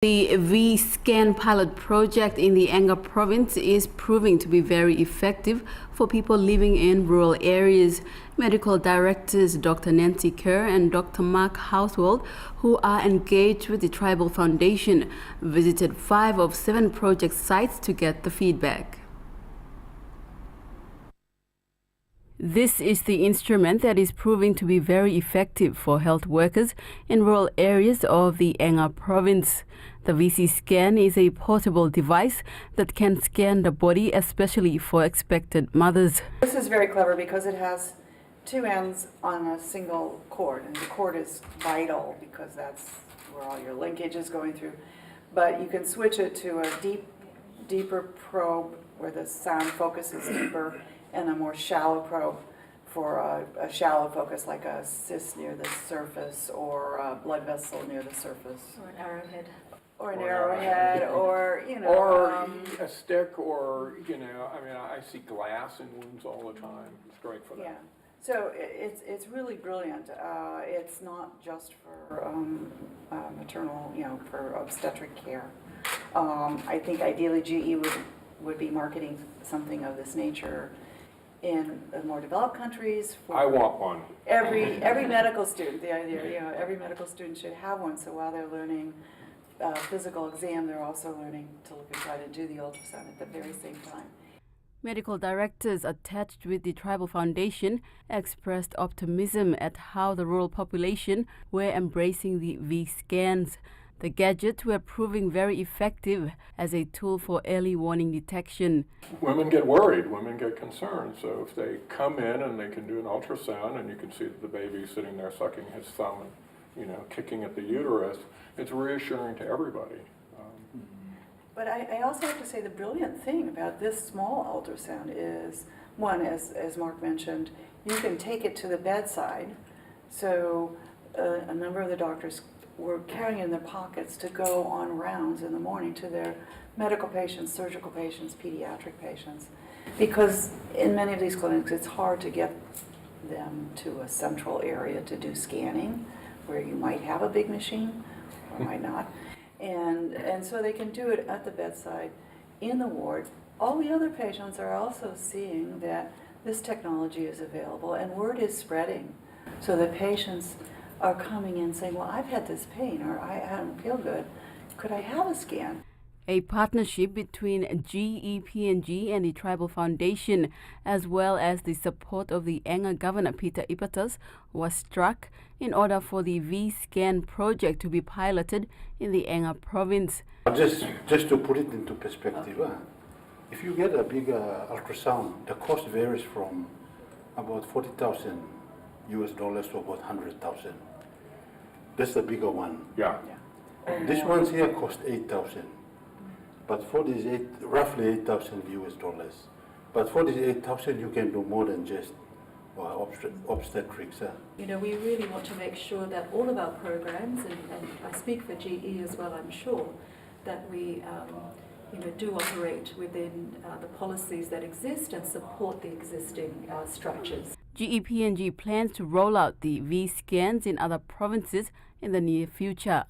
The V-Scan pilot project in the Enga province is proving to be very effective for people living in rural areas. Medical directors Dr. Nancy Kerr and Dr. Mark Housewell, who are engaged with the Tribal Foundation, visited 5 of 7 project sites to get the feedback. This is the instrument that is proving to be very effective for health workers in rural areas of the Enga province. The V-Scan is a portable device that can scan the body, especially for expectant mothers. This is very clever because it has 2 ends on a single cord, and the cord is vital because that's where all your linkage is going through. But you can switch it to a deeper probe where the sound focus is deeper, and a more shallow probe for a shallow focus, like a cyst near the surface or a blood vessel near the surface. Or an arrowhead. Or an arrowhead, or, you know. Or a stick, or, you know, I mean, I see glass in wounds all the time. It's great for that. Yeah. So it's really brilliant. It's not just for maternal, you know, for obstetric care. I think ideally GE would be marketing something of this nature in the more developed countries. I want one. Every medical student, the idea, you know, every medical student should have one. So while they're learning physical exam, they're also learning to look and try to do the ultrasound at the very same time. Medical directors attached with the Tribal Foundation expressed optimism at how the rural population were embracing the V-scans. The gadgets were proving very effective as a tool for early warning detection. Women get worried, women get concerned. So if they come in and they can do an ultrasound and you can see that the baby's sitting there sucking his thumb and, you know, kicking at the uterus, it's reassuring to everybody. But I also have to say the brilliant thing about this small ultrasound is, one, as Mark mentioned, you can take it to the bedside. So a number of the doctors were carrying it in their pockets to go on rounds in the morning to their medical patients, surgical patients, pediatric patients. Because in many of these clinics, it's hard to get them to a central area to do scanning, where you might have a big machine or might not. And so they can do it at the bedside, in the ward. All the other patients are also seeing that this technology is available, and word is spreading. So the patients are coming in saying, well, I've had this pain, or I don't feel good. Could I have a scan? A partnership between GEPNG and the Tribal Foundation, as well as the support of the Enga Governor Peter Ipatas, was struck in order for the V-Scan project to be piloted in the Enga province. Just to put it into perspective, if you get a big ultrasound, the cost varies from about $40,000 US dollars to about 100,000. That's the bigger one. Yeah. This one's here cost 8,000. But for these roughly 8,000 US dollars. But for these 8,000, you can do more than just obstetrics. You know, we really want to make sure that all of our programs, and I speak for GE as well, I'm sure, that we you know, do operate within the policies that exist and support the existing structures. GEPNG plans to roll out the V-scans in other provinces in the near future.